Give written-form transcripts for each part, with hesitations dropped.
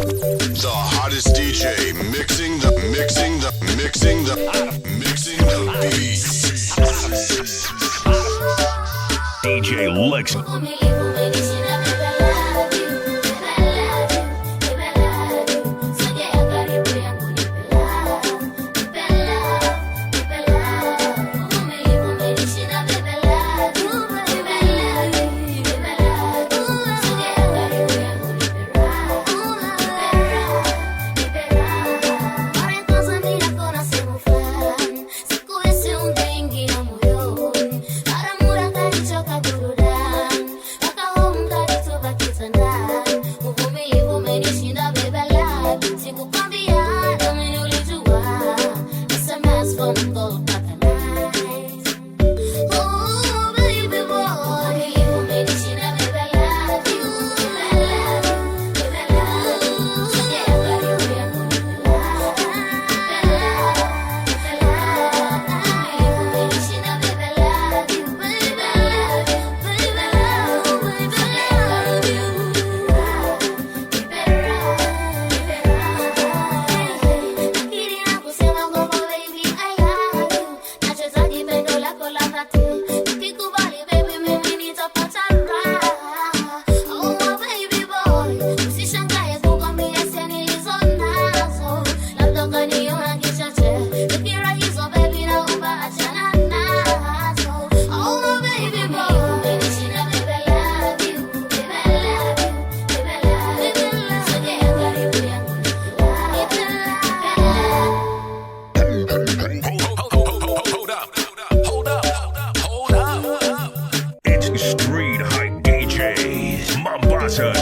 The hottest DJ mixing the beats. DJ Lex.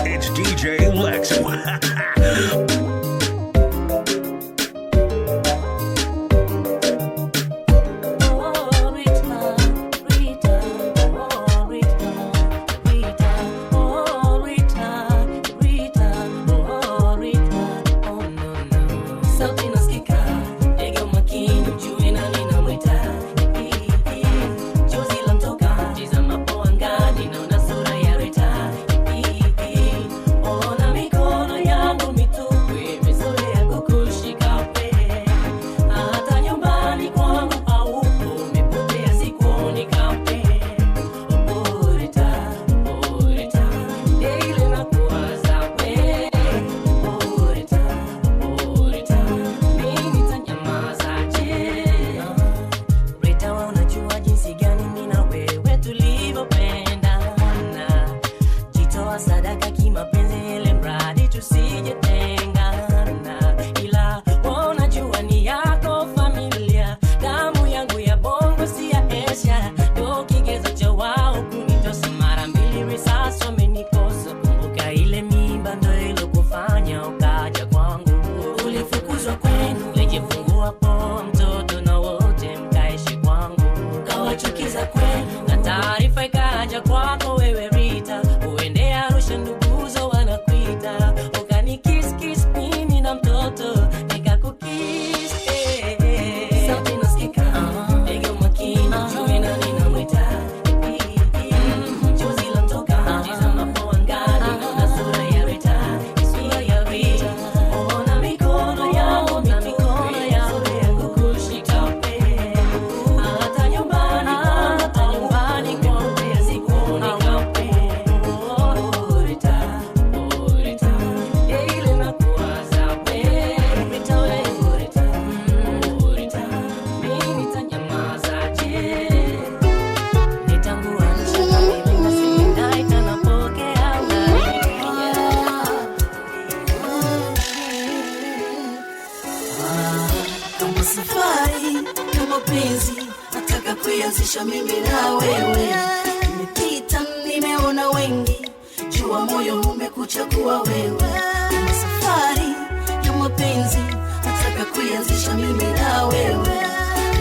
It's DJ Lex. kuanzisha mimi na wewe. Nimepita nimeona wengi, jua moyo umekuchagua wewe. Ni safari ya mapenzi, nataka kuanzisha mimi na wewe.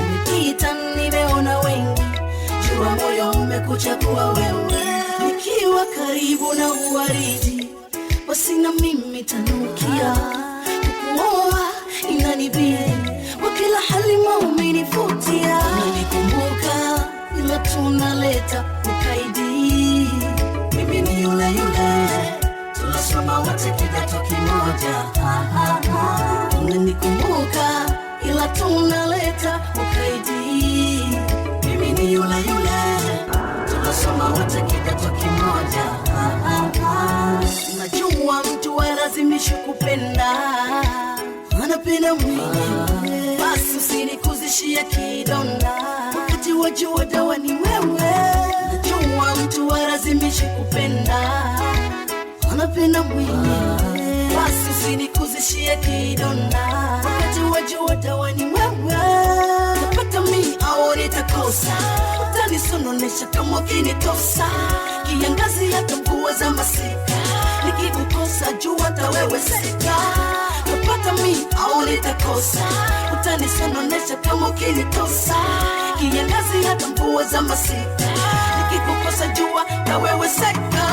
Nimepita nimeona wengi, jua moyo umekuchagua wewe. Nikiwa karibu na uwaridi, basi na mimi tanukia. Kukuoa inanibidi, kwa kila hali umenivutia. Unanikumbuka ila tunaleta ukaidi. Mimi ni yule yule, tunasoma wote kidato kimoja. mtu walazimishi kupenda, anapenda mwingine. Basi usinikuzishie kidonda, wakati wajua dawa ni wewe. Najua mtu walazimishi kupenda, anapenda mwingine. Basi usinikuzishie kidonda, wakati wajua dawa ni wewe. Napata mimi au nitakosa, utanisononesha kama ukinitosa. Kiangazi hata mvua za masika, nikikukosa jua hata wewe sika. Napata mimi au nitakosa, utanisononesha kama ukinitosa. Kiangazi hata mvua za masika, nikikukosa jua hata wewe sika.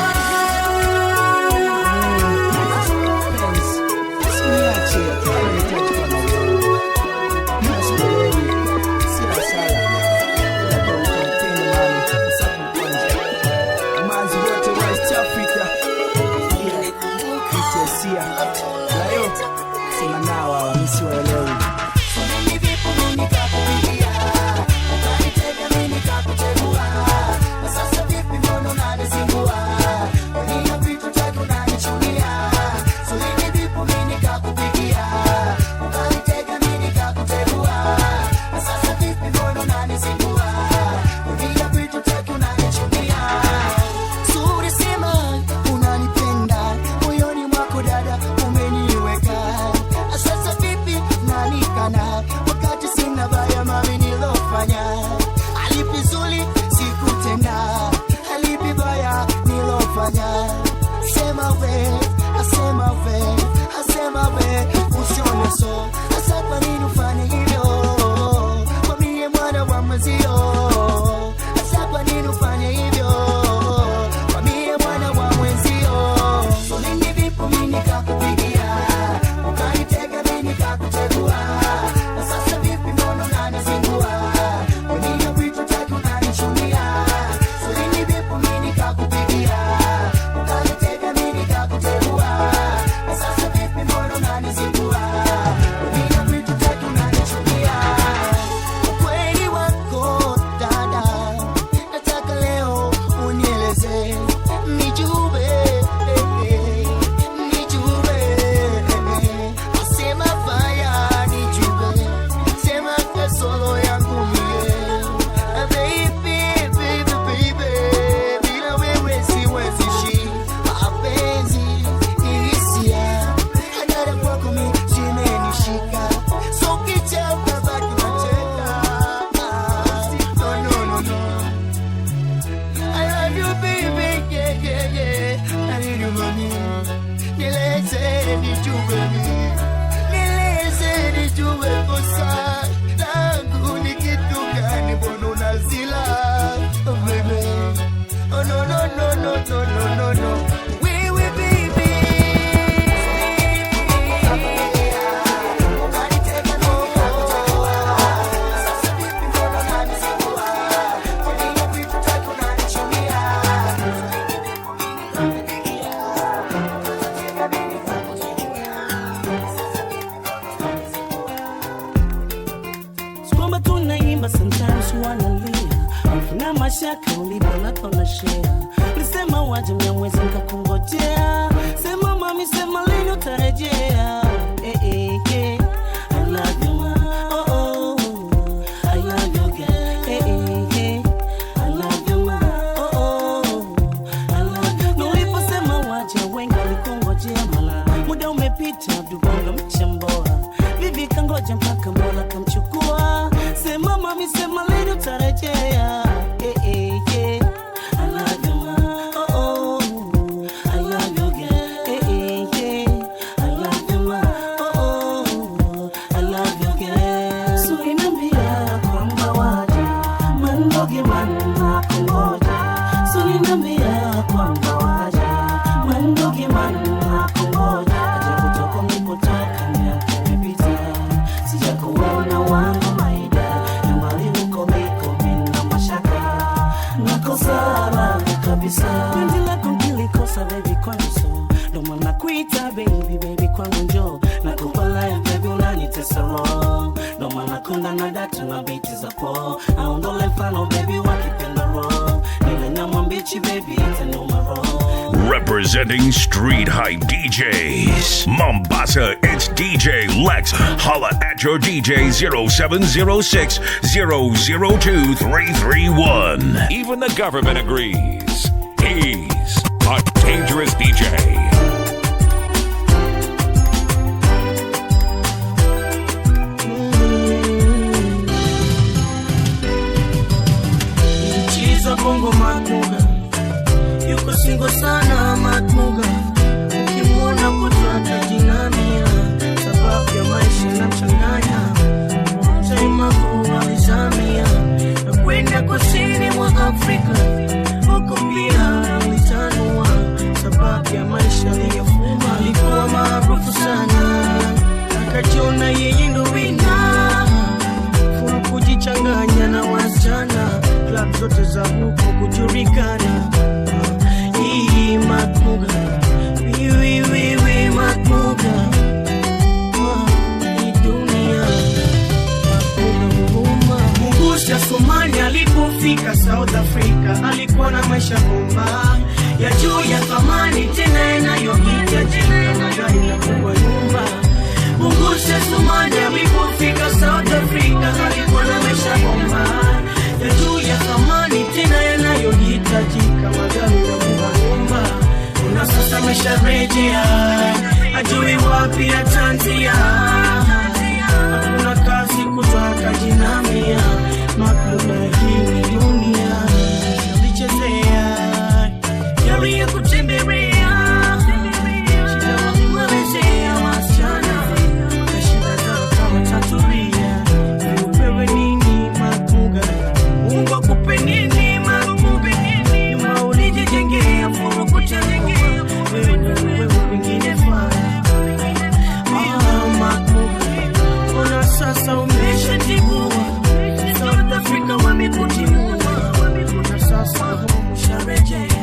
Representing Street Hype DJs. Mombasa, it's DJ Lex. Holla at your DJ 0706 002 331. Even the government agrees. He's a dangerous DJ. Bongo Matmuga yuko singo sana Matmuga, ukimwona kutoka jinamia, sababu ya maisha na mchanganya mtaima kuwa mizamia na kwenda kusini mwa Afrika, huko pia alitanua, sababu ya maisha aliyofuma. Alikuwa maarufu sana, akajiona yeye ndo wina, furu kujichanganya na wasichana, club zote za huko kujulikana. Hii Matmuga, wiwi Matmuga, hii dunia Matmuga. Mungusha Somalia alipofika South Africa, alikuwa na maisha bomba ya juu ya thamani, tena yanayohitajika magari na kubwa nyumba. Mungusha Somalia alipofika South Africa, alikuwa na maisha bomba ya juu ya thamani, tena yanayohitajika magari na kubwa nyumba. Una sasa amesharejea, ajui wapi atanzia, hakuna kazi kutoka jinamia. Matmuga hii dunia alichezea, yari ya kutembelea, shida wakimwelezea wasichana na shida zao kama taturia. Upewe nini Matmuga, Mungu akupe nini Matmuga, nyuma ulijijengea furu kuchangea, wewe wengine faya. Matmuga, ona sasa umeshatibua, South Africa wamekutimua, na sasa humu sharejea.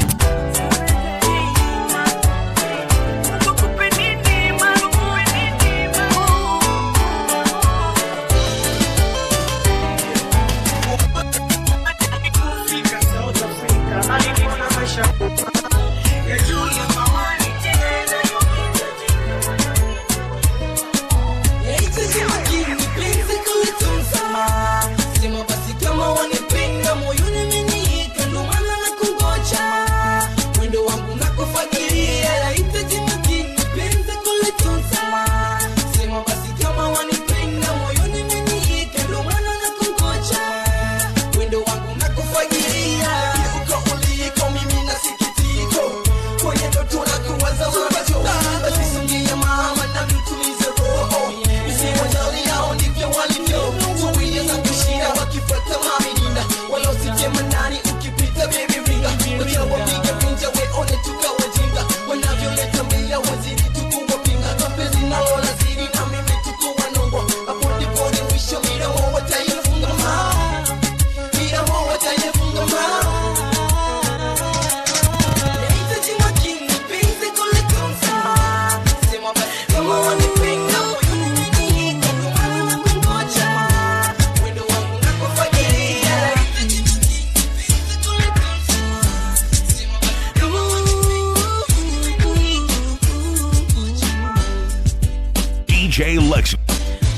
DJ Lex.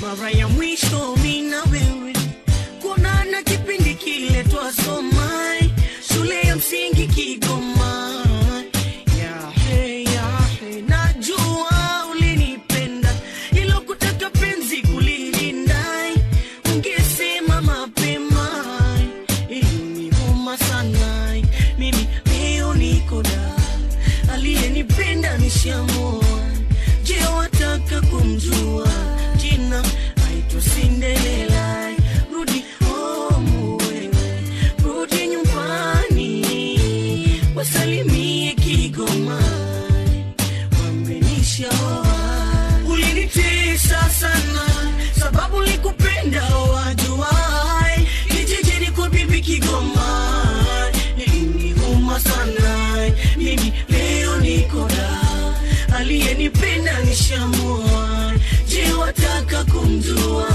Mara ya mwisho mimi na wewe kuonana kipindi kile twasoma shule ya msingi Kigoma. Najua ulinipenda, ilo kutaka penzi kulilinda, ungesema mapema, iliniuma sana. Mimi leo niko da, aliyenipenda nishamoa. Je, wataka kumjua jina? Aitwa Cinderella. Rudi home wewe, rudi nyumbani, wasalimie Kigoma, wamenishaoa. Ulinitesa sana, sababu likupenda wajuai, kijijini kwa bibi Kigoma, iliniuma sana. Mimi leo niko da, aliyenipenda nishamoa. Je, wataka kumjua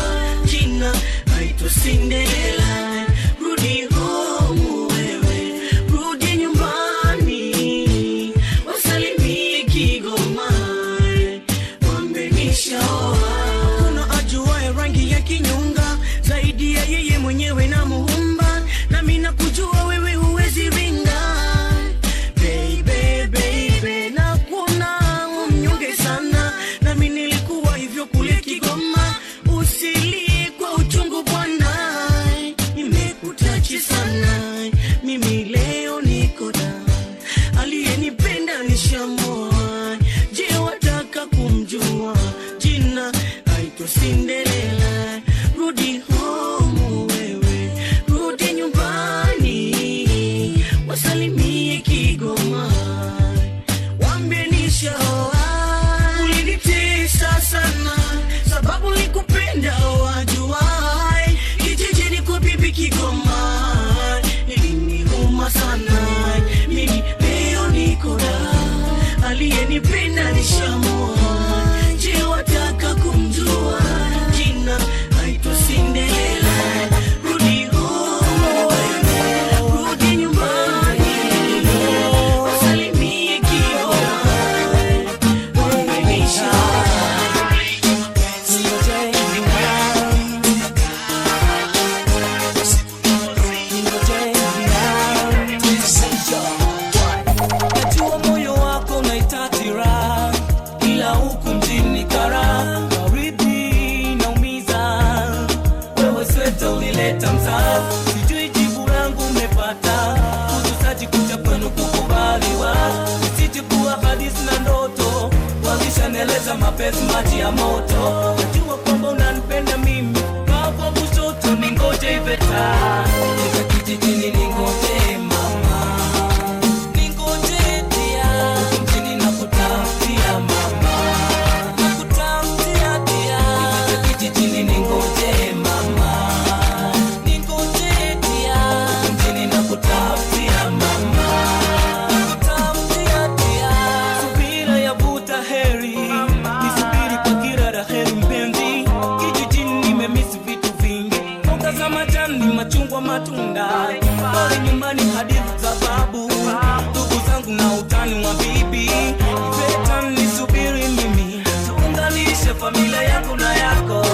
jina? Aitwa Cinderella. Rudi home wewe, rudi nyumbani, wasalimie mapenzi maji ya moto. Najua kwamba unanipenda mimi, baba kushoto ningoje Iveta. Kijijini ningoje mama, ningoje dia, mjini nakutafutia mama, nakutafutia dia. Kijijini ningoje mama, ningoje dia, mjini nakutafutia mama, nakutafutia dia. Subira yavuta heri, nisubiri kwa kirara heri mpenzi. Kijijini nimemisi vitu vingi, mboga za majani, machungwa, matunda. Pole nyumbani hadithi za babu, ndugu zangu na utani wa bibi. Iveta nisubiri mimi, tuunganishe familia yako na yako.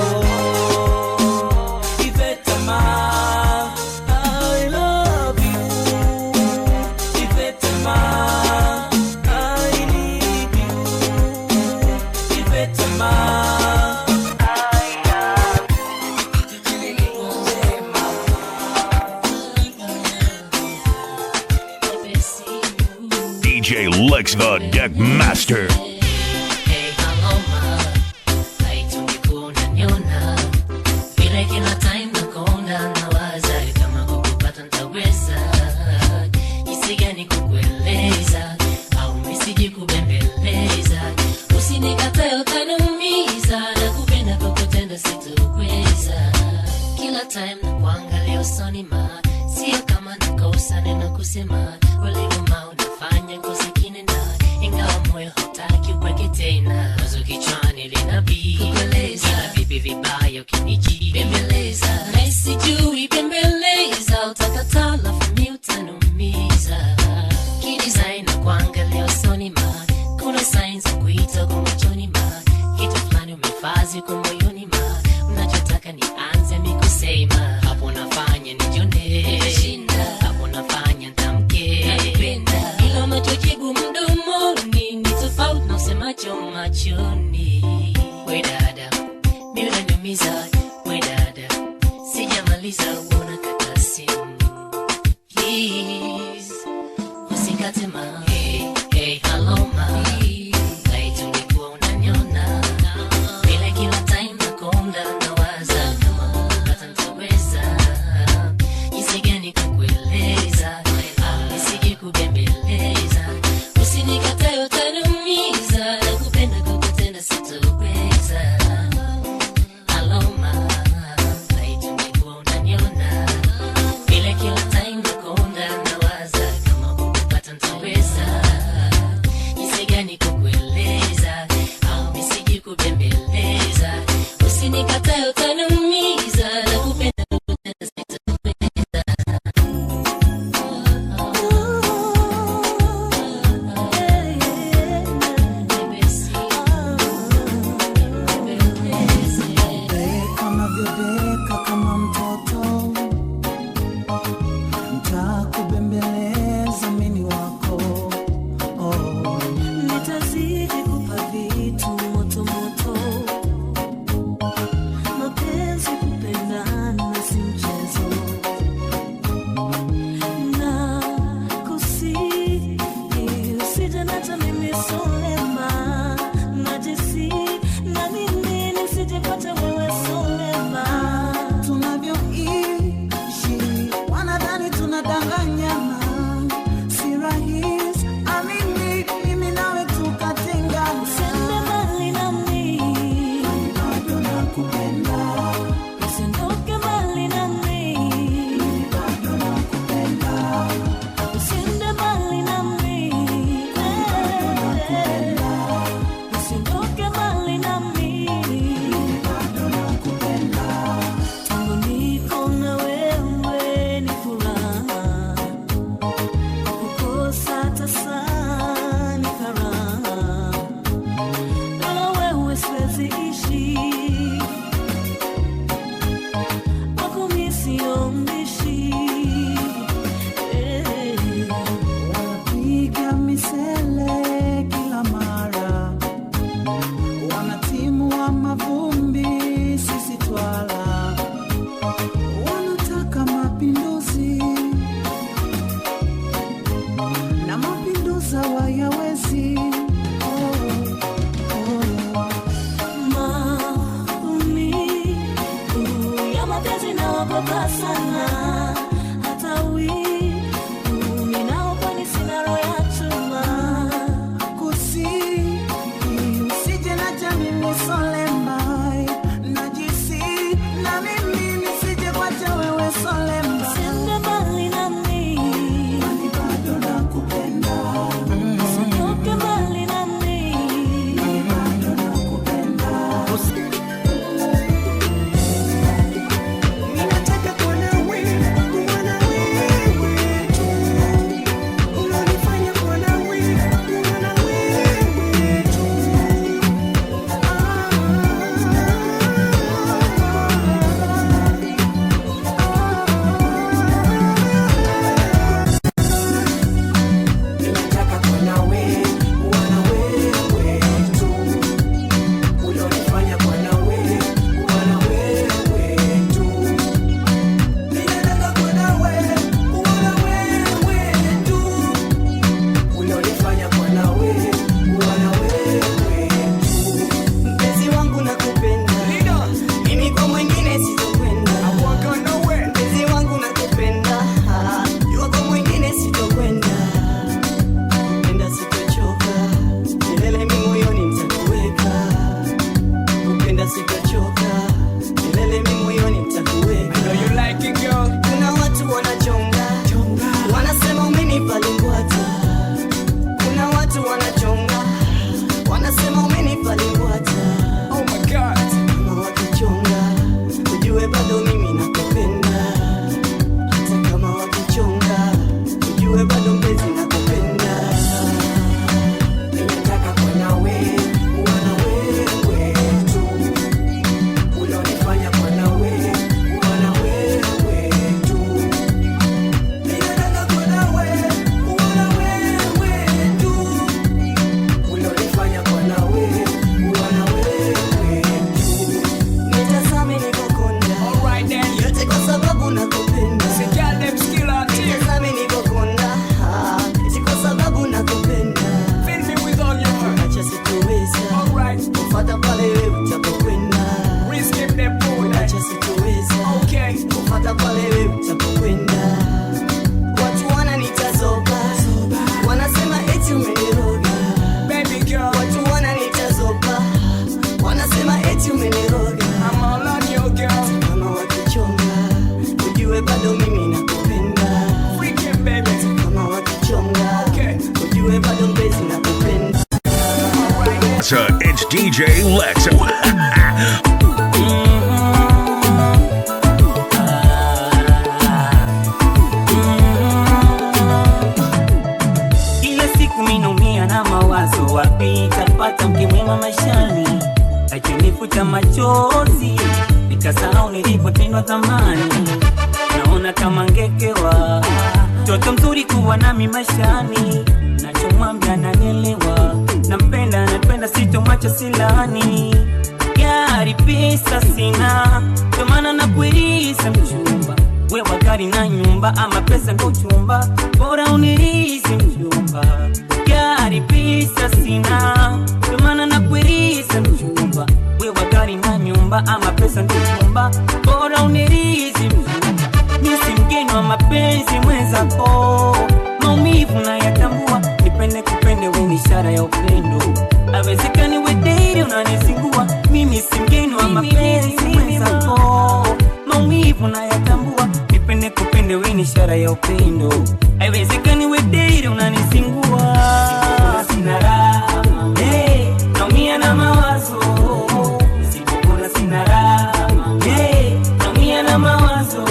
Iveta ma, I love you. Iveta ma, I need you. Iveta ma, DJ Lex the Deck Master. Hey, aloma, haitungekuwa unaniona vile kila time nakonda nawaza kama kukupata nitaweza, jinsi gani kukueleza au misiji kubembeleza, usinikatae utaniumiza, nakupenda kwa kutenda sitokuweza. Kila time nakuangalia usoni ma, sio kama nakosa neno kusema, ulivuma unafanya ngozi kinena, ingawa moyo hautaki upweke tena. Wazo kichwani linabii kukueleza, ila vipi vibaya ukiniji bembeleza, na sijui bembeleza, utakataa lafu mi utanumiza. Kidesign na kuangalia usoni ma, kuna signs za kuita kwa machoni ma, kitu fulani umefazi kwa moyoni ma, unachotaka nianze mi kusema, hapo nafanya nijone hapo nafanya ntamke napenda, ila unachojibu mdomoni ni tofauti na usemacho machoni. We dada, mimi unaniumiza. We dada, sijamaliza unakata simu. Please, usikate ma. Hey, hey, hello ma. Haitungekuwa unaniona vile kila time nakonda nawaza kama kukupata nitaweza, jinsi gani kukueleza au nisije kubembeleza, usinikatae utaniumiza, nakupenda kwa kutenda sitoweza. Hello ma, haitungekuwa unaniona vile kila time nakonda nawaza kama kukupata nitaweza, jinsi gani kukueleza au nisije kubembeleza, usinikatae utaniumiza, nakupenda kwa kutenda sitoweza. Kama vyodeka kama mtoto, nitakubembeleza mimi wako. Nitazidi kupa vitu moto moto, mapenzi kupendana si mchezo, na kusihi usije nata mimi solema, najisi na mimi nisijepata wewe solema. Tunavyoishi wanadhani tunadanganyana, si rahisi amini mimi nawe tukatengana. Usiende mbali nami, bado nakupenda. Usiondoke mbali nami, bado nakupenda. Usiende mbali nami, bado nakupenda. Usiondoke mbali nami, bado nakupenda. Tangu niko na wewe ni furaha, kukosa tasa ni karaha, bila wewe siwezi ishi, wako mi sio mbishi. Wanapiga misele kila mara, wanatimu wa mavumbi sisi twala, wanataka mapinduzi na mapinduza wayawezi. naogopa sana hata ninao kwani sina roho ya chuma kusi usije na jamii solembai najisi na mimi nisije kwa wewe solemba sende mbali nami mimi bado nakupenda usioke mbali nami mimi bado nakupenda It's DJ Lex. Kila siku minaumia na mawazo, wapi tapata mke mwema maishani, akinifuta machozi nikasahau nilipotendwa zamani. Naona kama ngekewa mtoto mzuri kuwa nami maishani, nachomwambia ananielewa, napenda sitomwacha silani. Gari pesa sina, ndio maana nakuiriza mchumba, wewe gari na nyumba ama pesa ndo chumba, bora unirizi mchumba. Gari pesa sina, ndio maana nakuiriza mchumba, wewe gari na nyumba ama pesa ndo chumba, bora unirizi mchumba. Mimi mgeni wa mapenzi mwenzako, maumivu na yatambua, nipende kupende wewe ni ishara ya upendo, haiwezekani wewe date unanisingua. Mimi si mgeni wa mapenzi mwenzako, maumivu na yatambua, nipende kupende wewe ni ishara ya upendo, haiwezekani wewe date unanisingua. Sina raha, naumia na mawazo, sipopona sina raha, naumia na mawazo.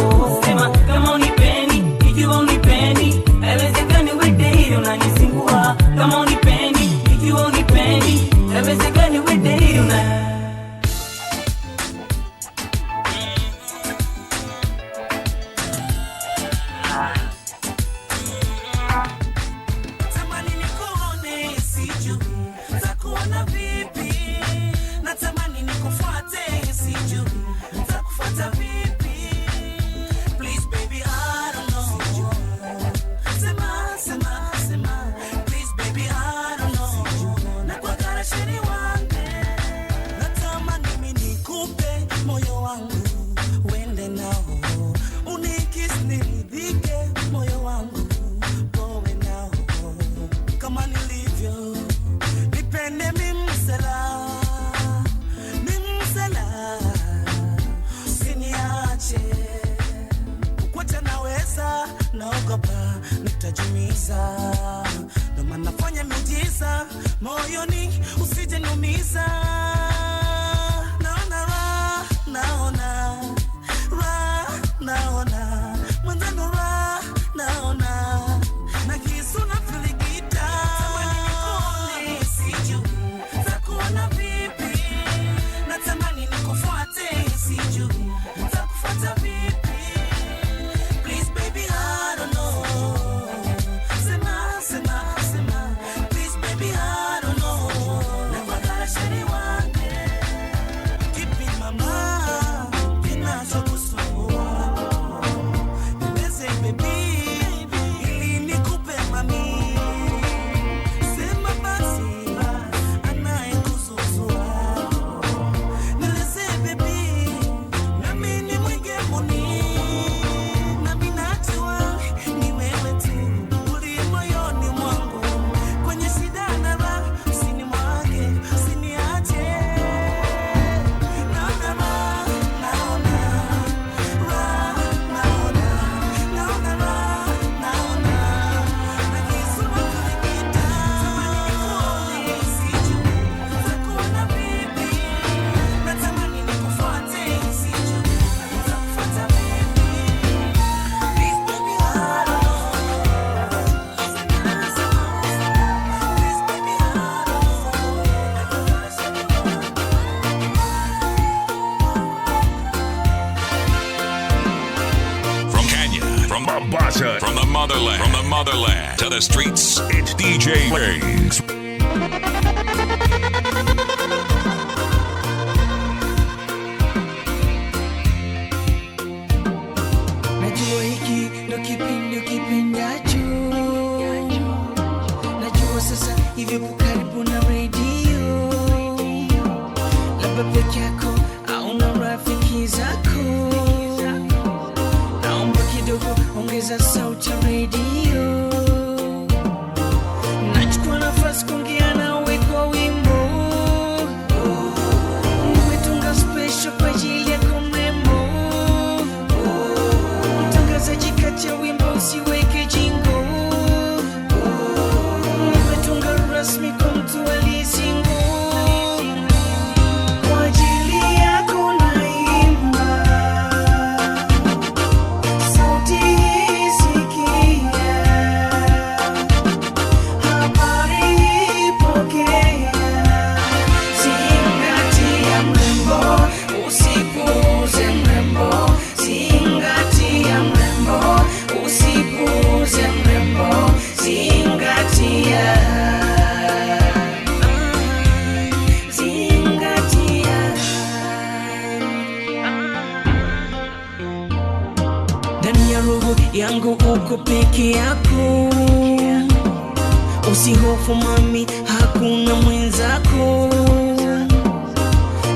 Sema kama unipendi, ikiwa unipendi, haiwezekani wewe date unanisingua. Kama unipendi, ikiwa unipendi, haiwezekani wewe date unanisingua. naogopa nitajumiza, ndo maana nafanya miujiza moyoni usije niumiza. Naona mwanzano naona na kisu na filigita, tamani nikuone sijui takuona vipi, natamani nikufuate sijui takufuata vipi. Please baby I don't know, sema please baby I don't know, never gotta share it one day. Keep in my mind, kinacho kusumbua From the motherland to the streets, it's DJ Waves. Najua hiki ndo kipindi kipendacho, najua sasa hivi uko karibu na radio, labda peke yako au na rafiki zako, naomba kidogo ongeza sauti radio, nachukua nafasi kuongea nawe kwa wimbo, nimetunga special kwa ajili yako mrembo, mtangazaji kati ya wimbo usiweke jingo, nimetunga rasmi kwa mtu aliyesingo, kwa ajili yako naimba, sauti sikia, habari pokea, zingatia mrembo, usipuuze mrembo, zingatia mrembo, usipuuze mrembo, zingatia, zingatia. Ndani ya roho yangu uko peke yako, usihofu mami, hakuna mwenzako,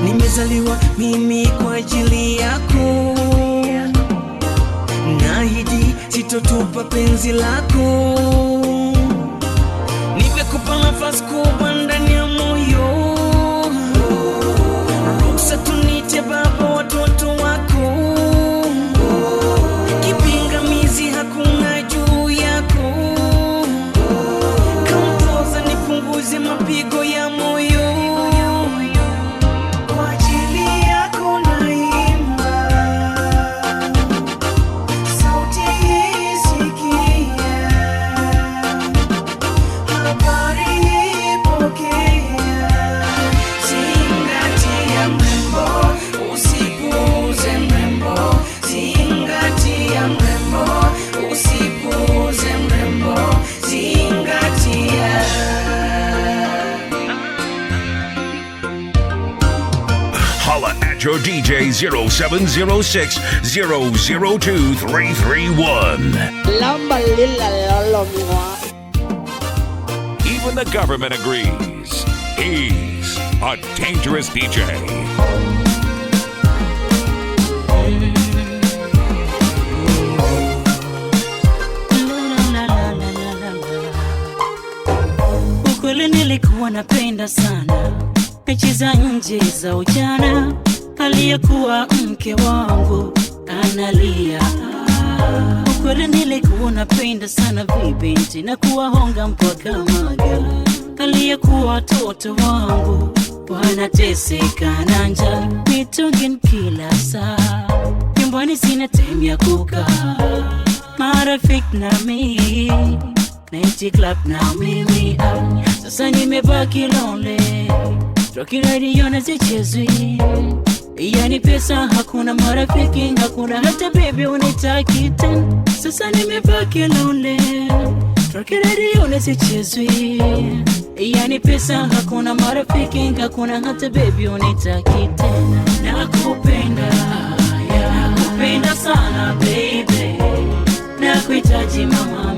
nimezaliwa mimi kwa ajili yako, naahidi sitotupa penzi lako, nimekupa nafasi kubwa ndani ya moyo, ruksa tunite baba watoto wako, kipingamizi hakuna juu yako, kampoza nipunguze mapigo ya moyo, kwa ajili yako naimba, sauti sikia, habari pokea, zingatia mrembo, usipuuze mrembo, zingatia mrembo, usipuuze mrembo, zingatia. Holla at your DJ 0706 002 331. Lamba lila lolo mwa. Even the government agrees. He's a dangerous DJ. Ukweli nilikuwa napenda sana mechi za nje za ujana, aliyekuwa mke wangu analia, Ukweli nilikuwa napenda sana vibinti na kuwahonga mpaka maga. Aliyekuwa watoto wangu wanateseka na njaa, mitungin kila saa, nyumbani sina time ya kukaa. Marafiki na mimi Night club na mimi sasa nimebaki lonely. Rocky radio na zichezwi, yani pesa hakuna, marafiki hakuna, hata baby unitaki tena. Sasa nimebaki lonely. Rocky radio na zichezwi, yani pesa hakuna, marafiki hakuna, hata baby unitaki tena. Nakupenda, nakupenda sana baby, nakuhitaji mama.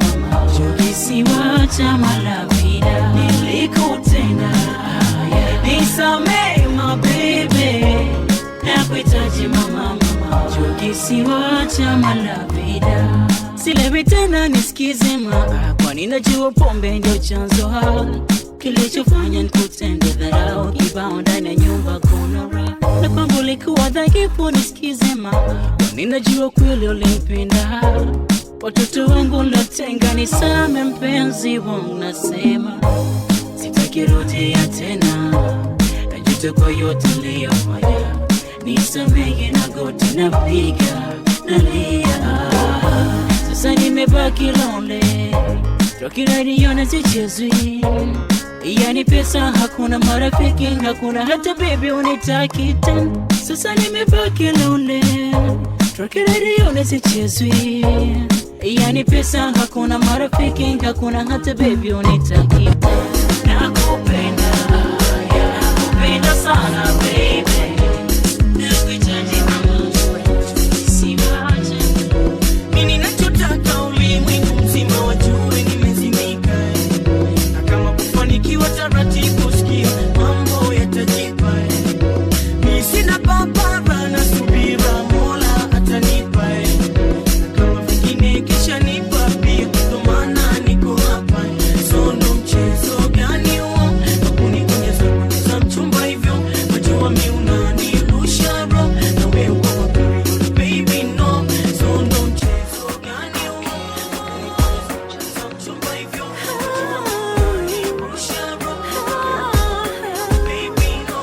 Kisiwa cha Malavida nilikutenda, nisamehe my baby, nakuhitaji mama. Kisiwa cha Malavida silewi tena, nisikize kwani najua pombe ndio chanzo kilichofanya nikutende dharau. Kibao ndani ya nyumba kuna raha, na kwangu likuwa dhaifu, nisikize kwani najua kweli ulimpenda. Watoto wangu lotenga, nisame mpenzi wangu, nasema sitaki rudia tena, najuta kwa yote niliyofanya, nisamehe na goti napiga nalia. Sasa nimebaki lonely. Rocky radio na zichezwi, yani pesa hakuna, marafiki hakuna, hata baby unitaki tena. Sasa nimebaki lonely. Rocky radio na zichezwi, yani pesa hakuna, marafiki hakuna, hata baby unitaki tena. Nakupenda, nakupenda sana baby, nakuhitaji mama. Siwache mimi, nachotaka ulimwengu mzima wajue nimezimika, na kama kufanikiwa taratibu, sikia mambo yatajipa. Mimi sina papara na subira, Mola atanipa, na kama vingine kisha nipa pia, ndo maana niko hapa. So ndo mchezo gani huo, kunikunyeza mchumba hivyo, wajua mimi unanirusha roho, na wewe kwa period baby no. So ndo mchezo gani huo, kunikunyeza mchumba hivyo, wajua mimi unanirusha roho, baby no.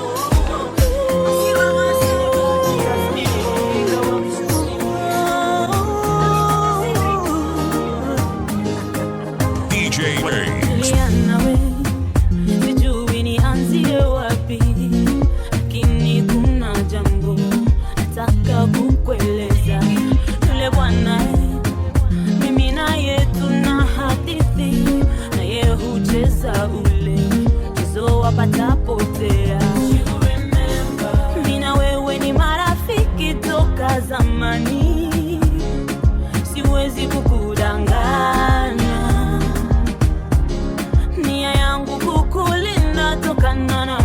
DJ Waves. Nawe sijui nianzie wapi, lakini kuna jambo nataka kukueleza. Yule bwana mimi naye tuna hadithi, naye hucheza ule mchezo wa patapotea. Mimi na wewe ni marafiki toka zamani, siwezi kukudanganya. Nia yangu kukulinda tokana na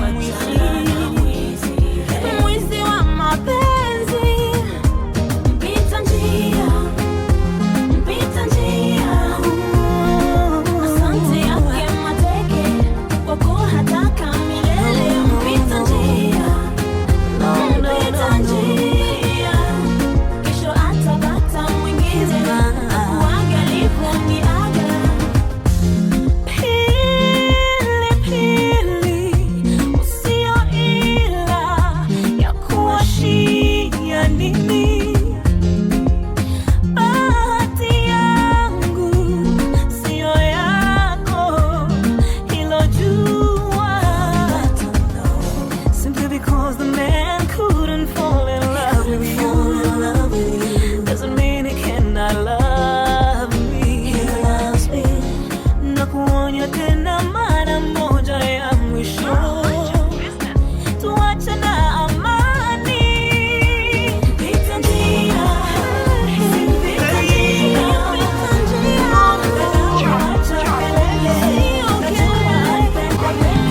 mwizi wa mapenzi. Mpita njia, asante yake mateke, kwako hataka milele. Mpita njia, kesho atapata mwingine, kuangalifu ni aga. Pili, usio ila ya kuwashia nini. Bahati yangu sio yako, hilo jua. Simply because the man couldn't fall in love with you doesn't mean he cannot love me. He loves me. Na kuonya tena mara moja ya mwisho, tuache na amani. Pita njia, pita njia, acha kelele, sio kelele.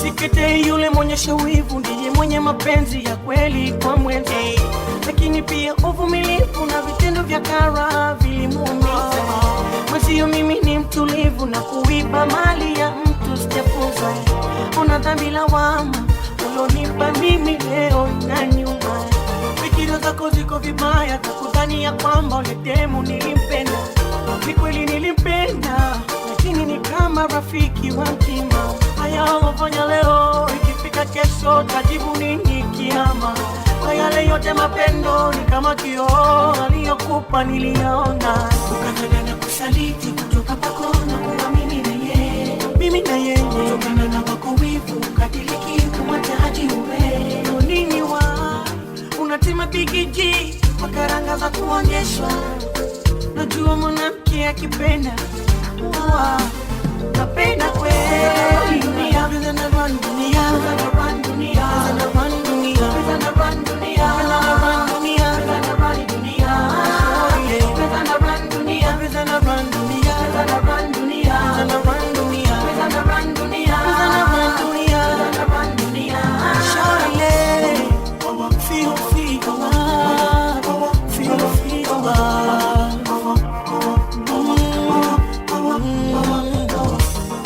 Sikete yule monyesha wivu, ndiye mwenye mapenzi ya kweli kwa mwenzi, lakini pia uvumilivu na vitendo vya kara vilimuumiza. Mwenzio mimi ni mtulivu na kuiba mali ya dhambi lawama ulonipa mimi leo inaniuma. Fikira zako ziko vibaya, takudhania kwamba ule demu nilimpenda. Ni kweli nilimpenda, lakini ni kama rafiki wa mtima. Haya ulofanya leo, ikifika kesho tajibu nini kiama? Kwa yale yote mapendo ni kama kioo, aliyokupa niliyaona. Ukatana na kusaliti kutoka pako na kuamini na yeye, mimi na yeye. Kutokana na wako wivu ukadiliki kumwataji uwe nini wa unatima bigiji makaranga za kuonyeshwa. Najua mwanamke akipenda napenda kweli. Dunia vile na run dunia, vile na run dunia, vile na run dunia, vile na run dunia, vile na run dunia, vile na run dunia, vile na run dunia, vile na run dunia, vile na run dunia, vile na run dunia, vile na run dunia, vile na run dunia, vile na run dunia. Shawty, feel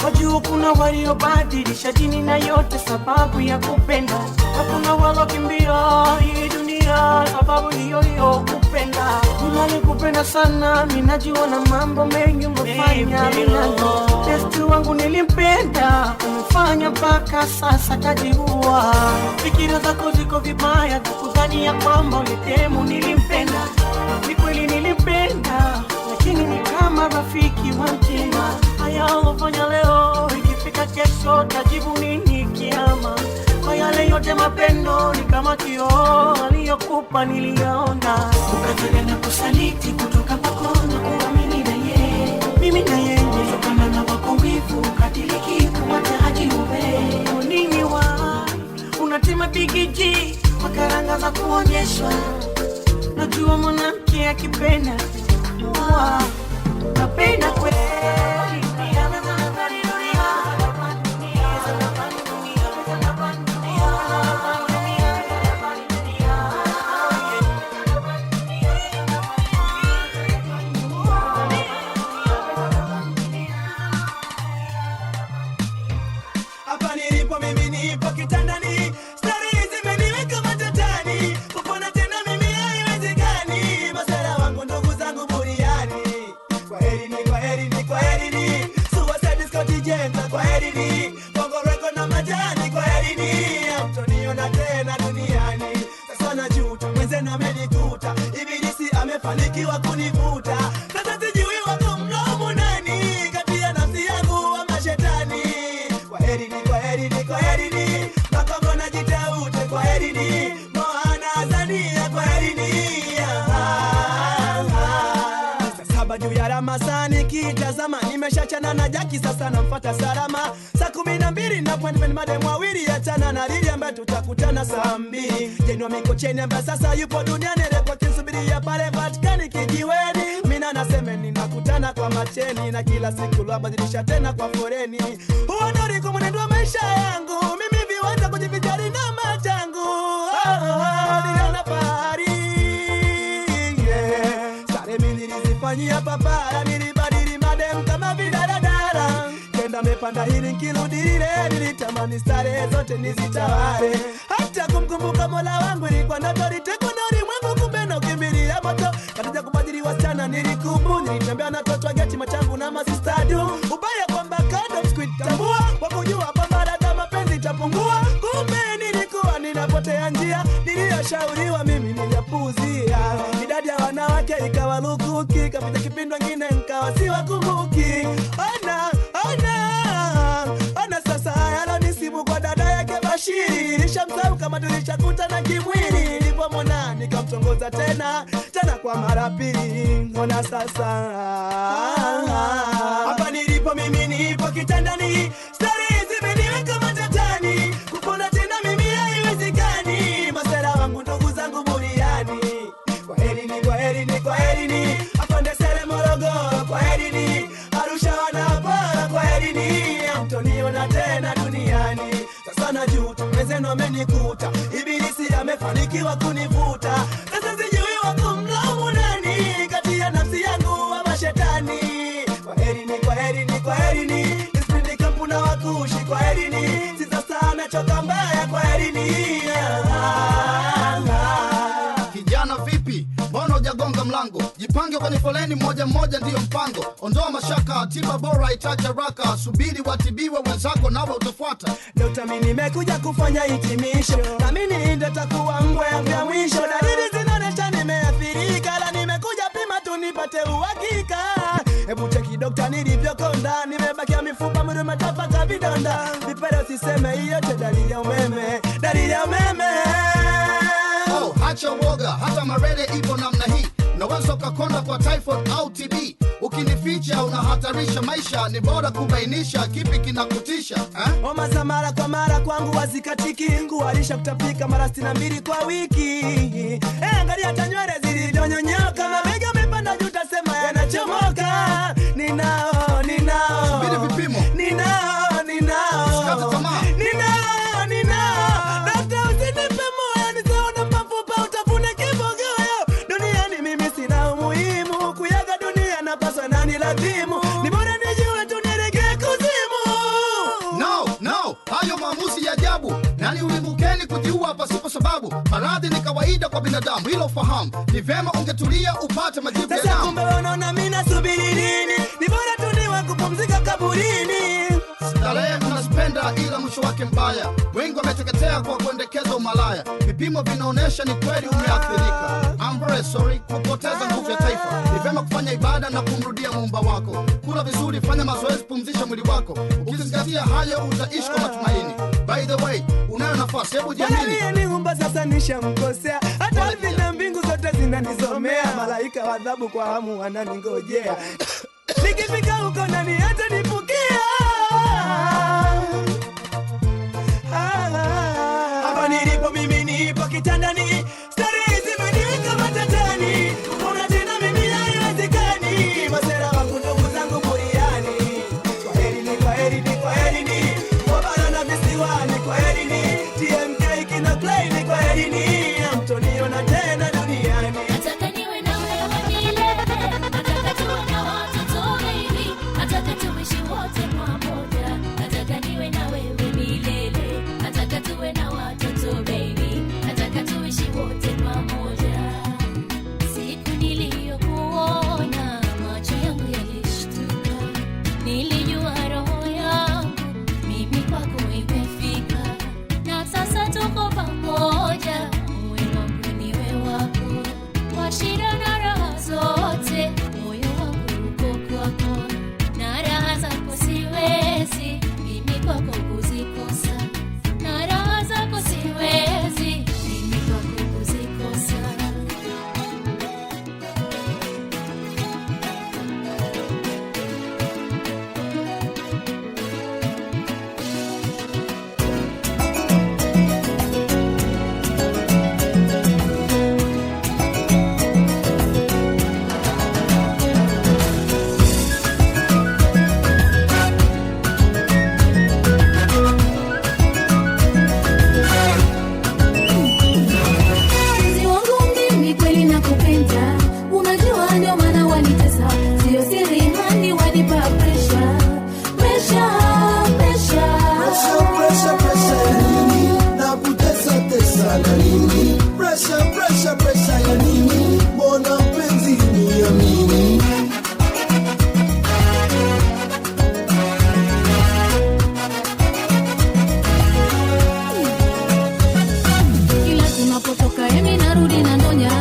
wajua kuna waliobadilisha dini na yote sababu ya kupenda. Hakuna walokimbia hii dunia sababu hiyo hiyo kupenda. Nalikupenda sana, minajua na mambo mengi umefanya minano. Besti wangu nilimpenda, umefanya mpaka sasa kajiua. Fikira zako ziko vibaya, takudhania kwamba ule demu nilimpenda. Ni kweli nilimpenda, lakini ni kama rafiki wa mtima. Haya ulofanya leo, ikifika kesho tajibu nini kiama? Kwa yale yote mapendo ni kama kioo, aliyokupa niliyaona. Ukatana na kusaliti kutoka pako na kuamini na yeye, mimi na yeye. Kutokana na wako wivu ukadiliki kumwataji uwe nini wa unatima bigiji makaranga za kuonyeshwa. Najua mwanamke akipenda napenda kweli. Hapa nilipo mimi nipo kitandani, stari zimeniweka matatani. Kupona tena mimi haiwezekani, masera wangu ndugu zangu buriani. Kwaherini, kwaherini, kwaherini, Suicide Scott Jenta, kwaherini, Bongo Record na majani, kwaherini. Hamtoniona tena duniani, sasa najuta, mwenzenu amenikuta. Ibilisi amefanikiwa kunivuta, sasa sijui wako mlomo nani kati ya nafsi yangu ama shetani. Kwaherini, kwaherini, kwaherini, Makongo na Jiteute, kwaherini, Moana Azania, kwaherini. Saa 7 juu ya Ramadhani kitazama, nimeshachana na Jaki sasa namfuata Salama. Saa 12 na appointment madem wawili, achana na Lili ambaye tutakutana saa 2. Jenwa Mikocheni ambaye sasa yupo duniani, rekwa kinsubiria pale Vatikani kijiweni. Mina naseme ninakutana kwa macheni, na kila siku lwabadilisha tena kwa foreni. Huo ndio riko mwenendo wa maisha yangu, mimi viwanja kujivijari na machangu. Niliona fahari, sare mimi nilizifanyia papara. Nilibadili madem kama vidaradara, kenda mepanda hili nkirudi lile. Nilitamani stare zote nizitawale, hata kumkumbuka Mola wangu ilikuwa ndoto. Litekwa na ulimwengu kumbe na ukimbilia moto. Katika kubadili wasichana nilikubu, nilitembea na toto geti machangu na masistadu. Ubaya kwamba kado sikuitambua, wakujua kwamba dada mapenzi itapungua. Kumbe nilikuwa ninapotea njia, niliyoshauriwa mimi niliyapuuzia. Idadi ya wanawake ikawa lukuki, kapita kipindi wengine nikawa siwakumbuki. Ona sasa haya nisibu kwa dada yake Bashiri. Nishamsahau kama tulishakutana kimwili. Nilipomwona nikamtongoza tena kwa mara pili. Ona sasa hapa nilipo mimi nipo kitandani, stari zimeniweka matatani. Kupona tena mimi haiwezekani, masera wangu ndugu zangu buriani. Kwaherini, kwaherini, kwaherini, Afande Sele Morogoro, kwaherini, Arusha wanapara, kwaherini. Hamtoniona tena duniani, sasa najuta, mwenzenu amenikuta. Ibilisi amefanikiwa kunivuta, sasa sijui wako mlomo nani kati ya nafsi yangu ama shetani. Kwaherini, kwaherini, kwaherini, Isipindi Kampu na Wakushi, kwaherini, Sister Star Jipange kwenye foleni moja moja ndiyo mpango. Ondoa mashaka, tiba bora itacha raka. Subiri watibiwe wenzako nawe utafuata. Dokta mimi nimekuja kufanya hitimisho, na mimi ndio takuwa mbwa ya mwisho. Dalili zinaonesha nimeathirika, la nimekuja pima tu nipate uhakika. Hebu cheki dokta nilivyokonda, nimebakia mifupa mwili umetapaka vidonda. Vipele usiseme hiyo te dalili ya umeme, dalili ya umeme. Oh, hacha woga, hata marele ipo namna hii. Unaweza ukakonda kwa typhoid au TB. Ukinificha unahatarisha maisha, ni bora kubainisha kipi kinakutisha. Homa za mara kwa mara kwangu wazikatiki, kuharisha kutapika mara 62 kwa wiki. Angalia hata nywele zilizonyonyoka, mabega yamepanda juu utasema yanachomoka. Ninao subiri vipimo. Ninao usikate tamaa. Ninao dokta usinipe moyo, nitaona mafupa utafune kibogoyo. Duniani mimi sina umuhimu, kuyaga dunia napaswa nani lazimu. Ni bora nijue tu nielekee kuzimu. No, hayo maamuzi ya ajabu. Nani ulimukeni kujiua pasipo sababu? Maradhi ni kawaida kwa binadamu, hilo fahamu. Ni vema ungetulia upate majibu ya sasa damu. Kumbe unaona mimi nasubiri nini? Ni bora tu niwe kupumzika kaburini. Starehe unazipenda ila mwisho wake mbaya. Wengi wameteketea kwa kuendekeza umalaya. Vipimo vinaonesha ni kweli umeathirika. I'm very sorry kupoteza nguvu ya taifa. Ni vema kufanya ibada na kumrudia Muumba wako. Kula vizuri, fanya mazoezi, pumzisha mwili wako. Ukizingatia hayo utaishi kwa matumaini. By the way, unayo nafasi, hebu jiamini. Niumba sasa nishamkosea, hata ardhi na mbingu zote zinanizomea. Malaika wa adhabu kwa hamu wananingojea. Nikifika huko nani hata nipukia. Hapa nilipo mimi nipo kitandani, starehe zimeniweka matatani. Kuna tena mimi haiwezekani, masera wangu ndugu zangu buriani. Kwaherini, wabara na visiwani, kwaherini. TMK kina play, kwaherini. Hamtoniona tena duniani. Nataka niwe na wewe milele, nataka tuwe na watoto baby, nataka tuishi wote pamoja. Nataka niwe na wewe milele, nataka tuwe na watoto baby, nataka tuishi wote pamoja. Siku niliyokuona macho yangu yalishtuka, nilijua roho yangu mimi kwako imefika, na sasa tuko pamoja. Moyo wangu niwe wako, kwa shida na raha zote, moyo wangu uko kwako, na raha zako siwezi mimi kwako kuzikosa, na raha zako siwezi mimi kwako kuzikosa. Mpenzi wangu mimi kweli nakupenda, unajua ndio maana wanitesa, sio siri hani wanipa pressure. Pressure ya nini? Na kutesa tesa na nini? Pressure ya nini? Mbona mpenzi niamini? Kila tunapotoka emi narudi na ndonya,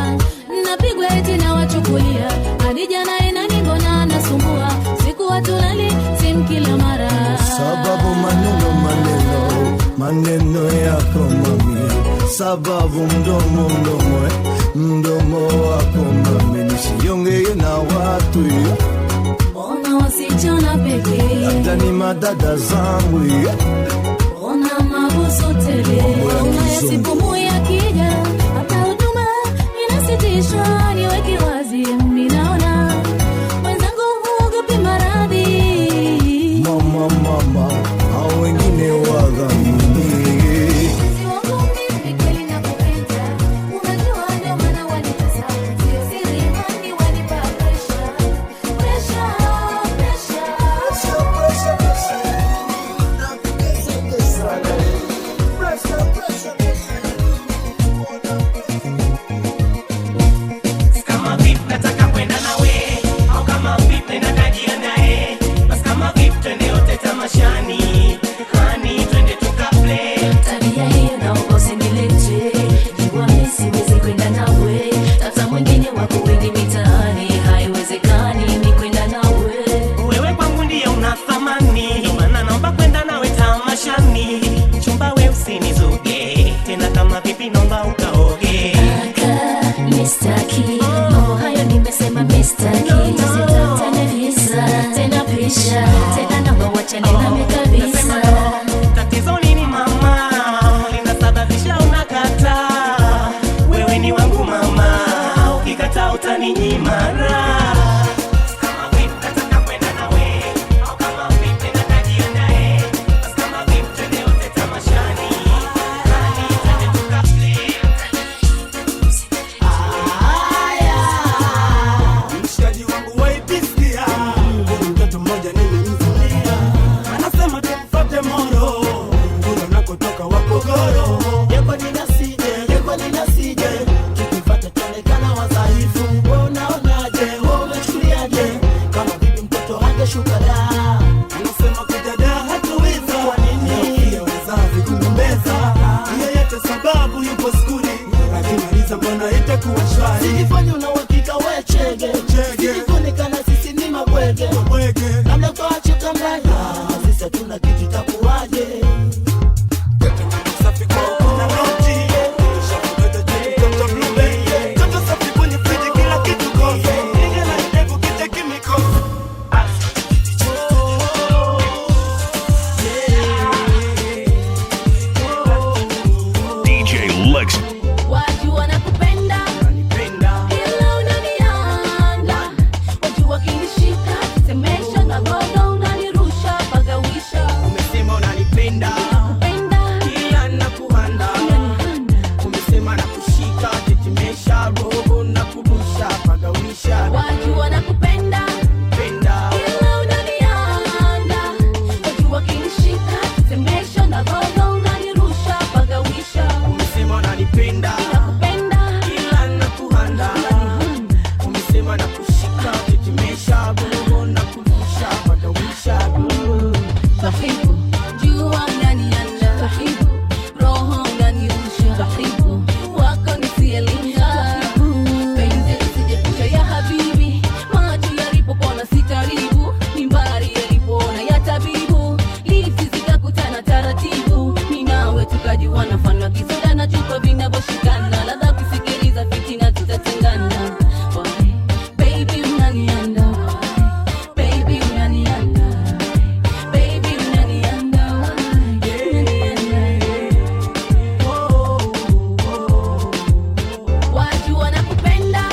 napigwa eti na wachukulia, hadi jana inanigona nasumbua, siku watulali simu kila mara. Sababu maneno yako mami, sababu mdomo wako mami, nisiongee na watu, Ona wasichana pekee, hata ni madada zangu, ona mabusu tele, ona yasipumu ya kija, hata huduma inasitishwa. Niweke wazi mimi naona mwenzangu huogopi maradhi. mama, hao wengine wadhamini. Mpenzi wangu mimi kweli nakupenda, unajua ndio maana wanitesa, sio siri hani wanipa pressure. Na kutesa tesa na nini? Pressure kurusha roho na kurusha pagawisha Sahibu, jua unanianda Sahibu, roho unanirusha Sahibu, wako nisielinga penzi lisije kucha ya habibi, macho yalipopona sitaribu, mimbari yalipona ya tabibu, lipsi zikakutana taratibu, minawe tukajiwana fana kisoda na chupa vinavyoshikana, ladha kusikiliza fitina tutatengana. Why? Baby unanianda, why? Baby unanianda, baby unanianda, why? Unanianda. Watu wanakupenda,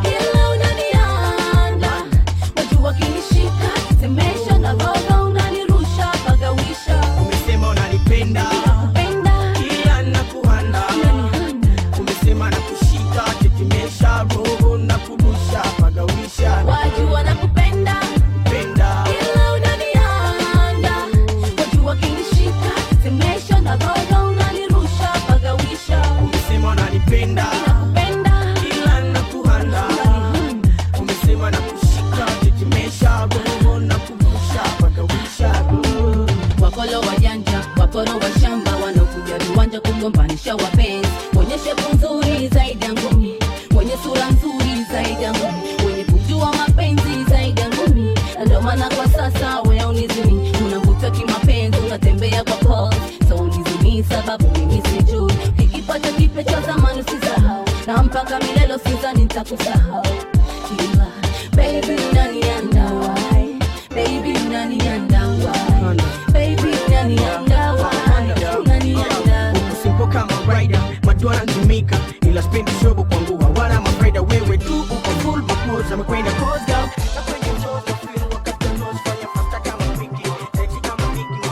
ila unanianda. Watu wakinishika, tetemesha na roho unanirusha pagawisha. umesema unanipenda Nakupenda, ila nakuhanda umesema nakushika tetemesha roho na kurusha pagawisha watu wanakupenda, penda ila unanianda. Watu wakinishika, tetemesha na roho unanirusha pagawisha. umesema unanipenda Nakupenda, ila nakuhanda umesema nakushika tetemesha roho na kurusha pagawisha wakolo wajanja, waporo wa shamba, wanaokuja viwanja kugombanisha wapenzi, wenye shepu nzuri zaidi ya ngumi, wenye sura nzuri zaidi ya ngumi, wenye kujua mapenzi zaidi ya ngumi. Na ndio maana kwa sasa wewe unizimi, unavuta kimapenzi, unatembea kwa pole, so unizimi sababu mimi sijui, kikipata kipe cha zamani usisahau, na mpaka milele sidhani nitakusahau. Ila baby unanianda, why? Baby unanianda, why? Baby unanianda, why? Unanianda. usipo kama rider madwana ntumika ila spendi shobo kwangu hawana mafaida wewe tu uko full mapoza mekwenda cause down na kwenye shows na feel wakati nose fanya fasta kama wiki eti kama wiki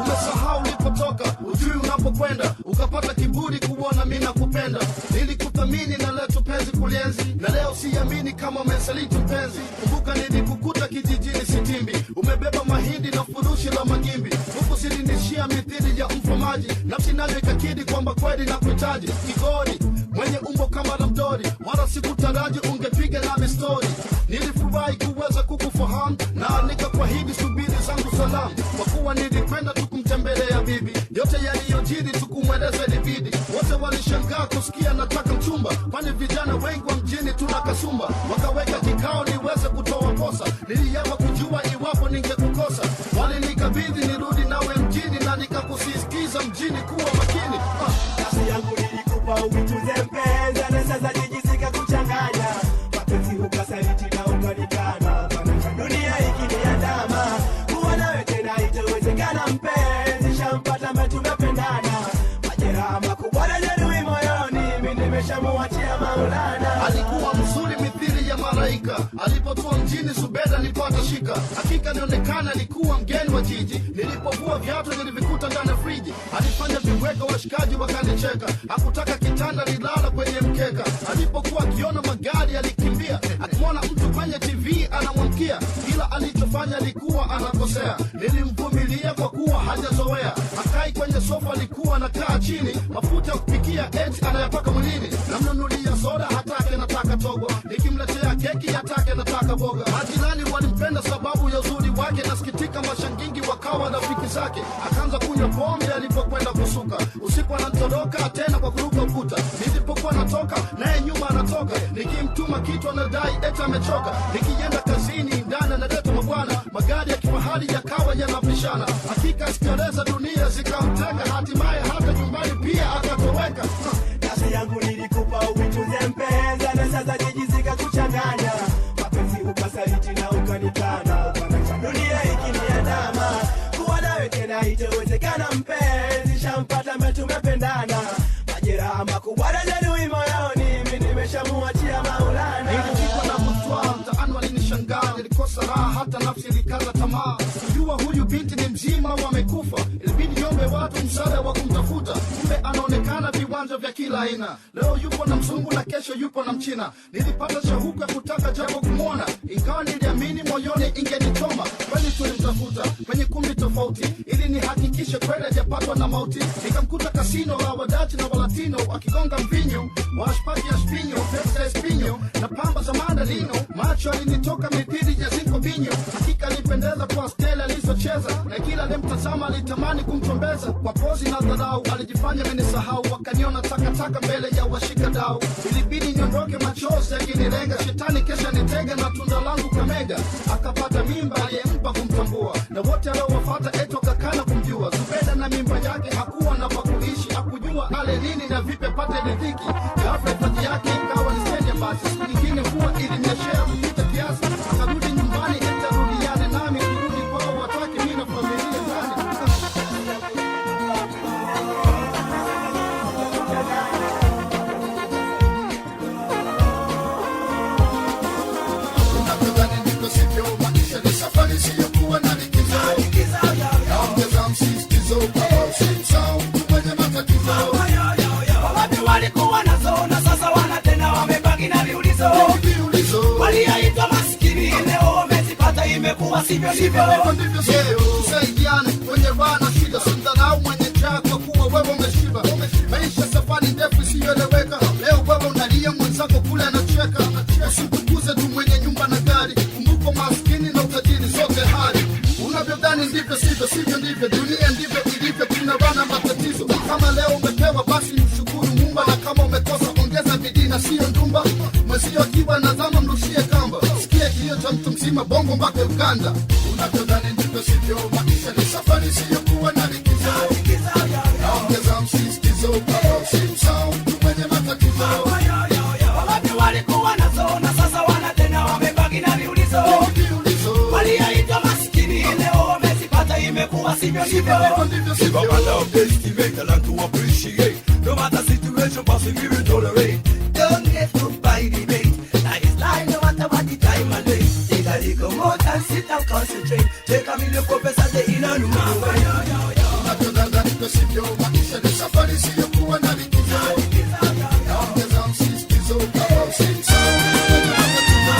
Umesahau ulipotoka, ujui unapokwenda, ukapata kiburi kuona mimi nakupenda. Nilikuthamini na leo tupenzi kulienzi, na leo siamini kama umesaliti mpenzi. Kumbuka nilikukuta kijijini Sitimbi, umebeba mahindi na furushi la magimbi, huku silinishia mithili ya mfamaji, nafsi nayo ikakidi kwamba kweli nakuhitaji. Kigori mwenye umbo kama la mdori, wala sikutaraji ungepiga nami story. Nilifurahi kuweza kukufahamu na nikakuahidi subiri zangu salamu, kwa kuwa nilikwenda tukumtembelea bibi, yote yaliyojiri tukumweleza ilibidi. Wote walishangaa kusikia nataka mchumba, kwani vijana wengi wa mjini tuna kasumba. Wakaweka kikao niweze kutoa posa, niliapa kujua iwapo ningekukosa. Walinikabidhi nirudi nawe mjini, na nikakusisitiza mjini kuwa makini. Kasi yangu nilikupa uituze mpenza, na sasa jijisika kuchanganya mapenzi, ukasaliti na ukanikana. Dunia ikiniandama, kuwa nawe tena itawezekana mpenzi, shampata ambaye tumependana. Majeraha makubwa na jeruhi moyoni, mimi nimeshamuachia Maulana. Alikuwa mzuri mithili ya malaika, alipotua mjini Zubeda nilipata shika. Hakika nionekana alikuwa mgeni wa jiji, nilipovua viatu nilivikuta ndani ya friji. Alifanya viweka washikaji wakanicheka, hakutaka kitanda nilala kwenye mkeka. Alipokuwa akiona magari alikimbia, akimwona mtu kwenye TV anamwamkia. Kila alichofanya alikuwa anakosea, nilimvumilia kwa kuwa hajazoea. Akai kwenye sofa alikuwa anakaa chini, mafuta ya kupikia eti anayapaka mwilini. Namnunulia soda hatake nataka togo, nikimletea keki hatake nataka boga. Majirani walimpenda sababu ya uzuri wake, nasikitika mashangingi wakawa rafiki zake. Akaanza kunywa pombe alipokwenda kusuka, usiku anatoroka tena kwa kuruka ukuta. Nilipokuwa natoka naye nyuma anatoka, nikimtuma kitu anadai eti amechoka. Nikienda kazini ndani analeta mabwana, magari ya kifahari yakawa yanapishana. Hakika sikareza dunia zikamtenga, hatimaye hata nyumbani pia akatoweka. Kasi yangu nilikupa uituze mpenza, na sasa jijisika kuchanganya mapenzi, ukasaliti na ukanikana. Dunia ikiniandama, kuwa nawe tena itawezekana mpenzi, shampata ambaye tumependana. Majeraha makubwa na jeruhi moyoni, mimi nimeshamuachia Maulana. Nilipigwa na butwaa, mtaani walinishangaa, nilikosa raha hata nafsi ilikaza tamaa. Kujua huyu binti ni mzima wamekufa, ilibidi niombe watu msaada wa kumtafuta, kumbe anaonekana viwanja vya kila aina. Leo yupo na mzungu na kesho yupo na mchina. Nilipata shauku ya kutaka japo kumwona, ingawa niliamini moyoni ingenichoma. Kweli tulimtafuta kwenye kumbi tofauti ili nihakikishe kweli hajapatwa na mauti. Nikamkuta kasino la wadachi na walatino wakigonga mvinyo, washpati ya spinyo, pesa espinyo na pamba za mandalino. Macho alinitoka mipiri ya zinko binyo, hakika alipendeza kwa stela alizocheza, na kila alimtazama alitamani kumchombeza. Kwa pozi na dharau alijifanya amenisahau, wakaniona takataka mbele ya washikadau. Ilibidi niondoke machozi yakinilenga, shetani kesha nitega na tunda langu kamega. Akapata mimba aliyempa kumtambua, na wote aliowafuata eto kakana kumjua. Zubeda na mimba yake hakuwa na pakuishi, hakujua ale nini na vipe pate riziki. Ghafla hifadhi yake ikawa ni stendi ya basi, siku nyingine huwa ilinyeshea kupita kiasi. Akarudi nyumbani eti arudiane nami, kurudi kwao watake mimi na familia ndani. Safari siyokuwa na likizo, naongeza msisitizo kwa simsao kwenye matatizo. Watu walikuwa nazo na sasa wana tena wamebaki na viulizo. Waliaitwa maskini leo wamezipata, imekuwa sivyo ndivyo. Tusaidiane kwenye raha na shida, simdharau mwenye njaa kwa kuwa wewe umeshiba. Maisha safari ndefu isiyoeleweka, leo wewe unalia mwenzako kule anacheka. Usitukuze tu mwenye nyumba na gari, kumbuka maskini na utajiri zote hali. Unavyodhani ndivyo sivyo, sivyo ndivyo, dunia ndivyo ilivyo, tunabana matatizo. Kama leo umepewa basi mshukuru Muumba, na kama umekosa ongeza bidii na sio ndumba. Mwezio akiwa nazama mrushie kamba, sikia kilio cha mtu mzima bongo mpaka Uganda. Unavyodhani ndivyo sivyo, maisha ni safari siyokuwa na likizo, naongeza msisitizo kwa simsao mwenye matatizo. Watu walikuwa nazo na sasa wana tena wamebaki na viulizo. Waliaitwa maskini leo wamezipata, imekuwa sivyo ndivyo. Give up and underestimate, I like to appreciate. No matter situation, passing we will tolerate. Don't get hooked by debate. Life is life, no matter what the time and day. Take a little more time, sit and concentrate. Take a million professor, they in a new way. Unavyodhani ndivyo sivyo, maisha ni safari siyokuwa na likizo, naongeza msisitizo kwa simsao kwenye matatizo.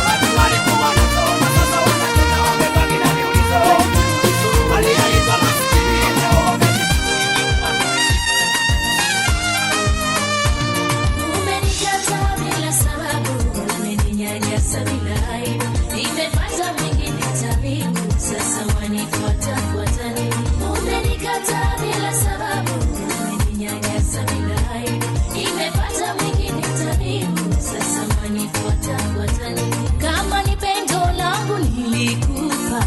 Watu walikuwa nazo na sasa wana tena wamebaki na viulizo. Waliaitwa maskini leo wamezipata. Umenikataa bila sababu, umeninyanyasa bila aibu. Nimepata mengine tabibu, sasa wanifuata fuatani. Umenikataa bila sababu, umeninyanyasa bila aibu. Nimepata mengine tabibu, sasa wanifuata fuatani. Kama ni pendo langu nilikupa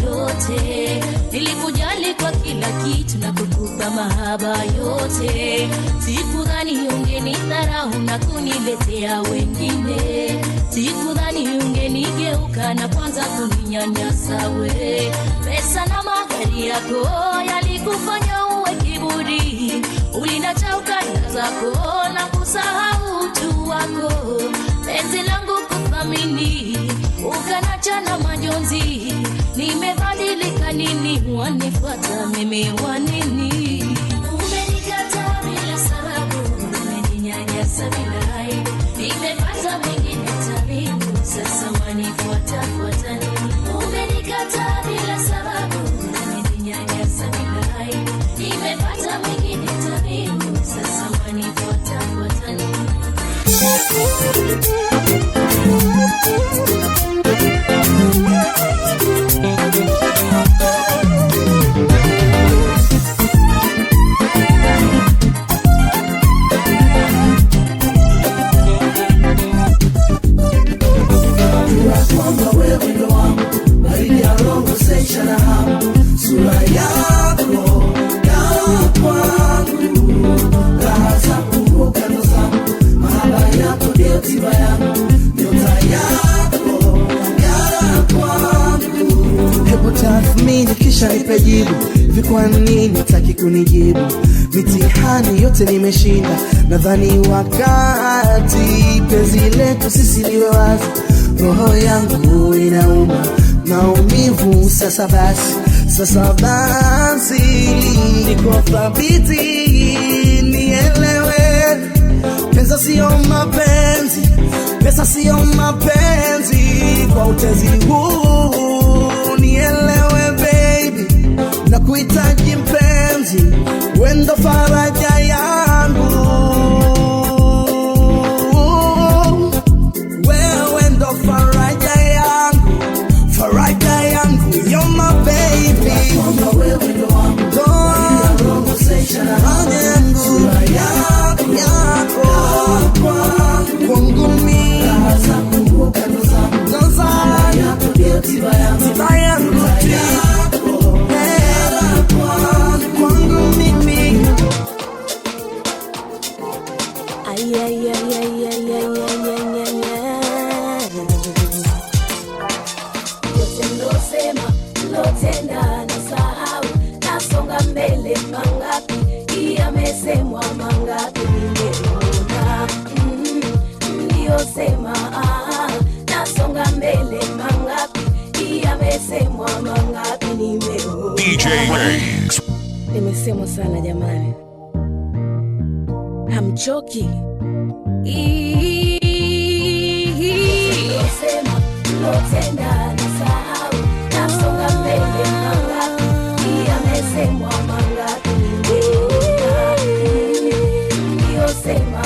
lote, nilikujali kwa kila kitu na kukupa mahaba yote. Sikudhani ungenidharau na kuniletea wengine, sikudhani ungenigeuka na kwanza kuninyanyasa we. Pesa na magari yako yalikufanya uwe kiburi, ulinacha ukanda zako na kusahau utu wako. Penzi langu kuthamini, ukanacha na majonzi. Nimebadilika nini, wanifuata mimi wanini? Umenikataa bila sababu, umeninyanyasa bila aibu. Nimepata mengine tabibu, sasa wanifuata fuatani. Umenikataa bila sababu, umeninyanyasa bila aibu. Nimepata mengine tabibu, sasa wanifuata fuatani. Kwamba wewe ndo wangu, baridi ya roho seisha na hamu. Sura yako ya kwangu, raha zangu kando zangu, mahaba yako ndio tiba yangu, nyota yako ya kwangu. Hebu tathmini kisha nipe jibu, hivi kwa nini hutaki kunijibu? Mitihani yote nimeshinda, nadhani wakati penzi letu sisi liwe wazi. Roho yangu inauma maumivu, sasa basi Sasa basi niko thabiti, nielewe. Pesa sio mapenzi, pesa sio mapenzi. Kwa utezi huu nielewe baby, na kuhitaji mpenzi, wendo faraja yangu. Wewe ndo faraja yangu, faraja yangu. You're my baby, wewe ndo wangu, faraja yangu, sura yako kwangu mimi, ndo zangu, tiba yangu, kwangu mimi. Ay, ay, ay, ay, ay, ay, ay, ay, ay. Yote mlosema, mlotenda nasahau, nasonga mbele mangapi, yamesemwa mangapi nimeona. Mliosema nasonga mbele mangapi, yamesemwa mangapi nimeona. DJ Maze. Nimesemwa sana jamani, hamchoki. Sema lotenda nasahau, nasonga mbele mangapi, yamesemwa mangapi niliyosema.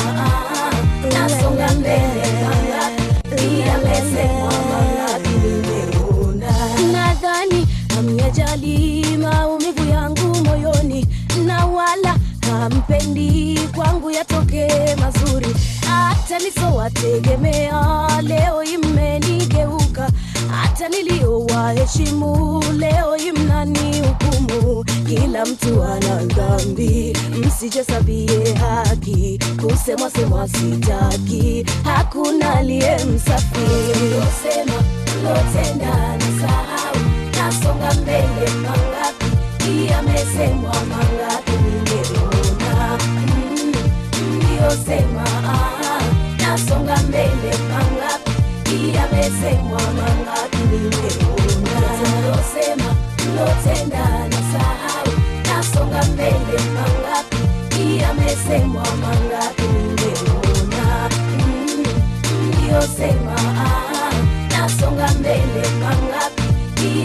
Nasonga mbele mangapi, yamesemwa mangapi nimeona. Nadhani hamyajali maumivu yangu moyoni, na wala hampendi kwangu yatoke mazuri. Hata nisowategemea leo imenigeuka, hata niliowaheshimu leo imnani hukumu. Kila mtu ana dhambi, msijihesabie haki, kusemwa semwa sitaki, hakuna aliye msafi. Sema lotenda nisahau, nasonga mbele mangapi, yamesemwa mangapi nimeona. Niliyosema nasonga mbele mangapi, yamesemwa mangapi nimeona. Niliyosema lotenda nasahau, nasonga mbele mangapi, yamesemwa mangapi nimeona. Niliyosema nasonga mbele mangapi,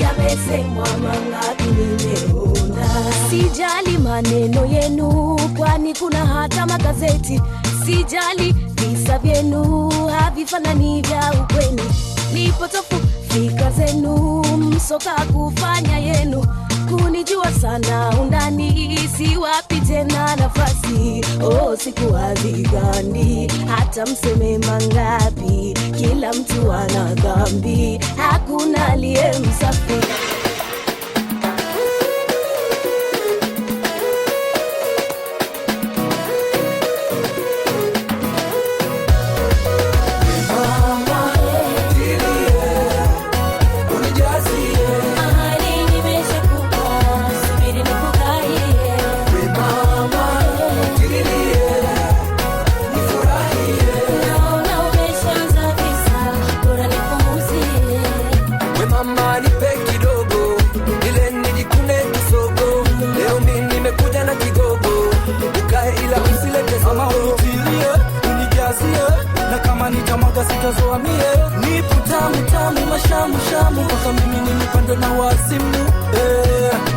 yamesemwa mangapi nimeona. Sijali maneno yenu, kwani kuna hata magazeti. Sijali visa vyenu, havifanani vya ukweli. Nipotofu fikra zenu, msoka kufanya yenu. Kunijua sana undani, siwapi tena nafasi. Oh, sikuadhigani, hata mseme mangapi, kila mtu ana dhambi, hakuna aliye msafi.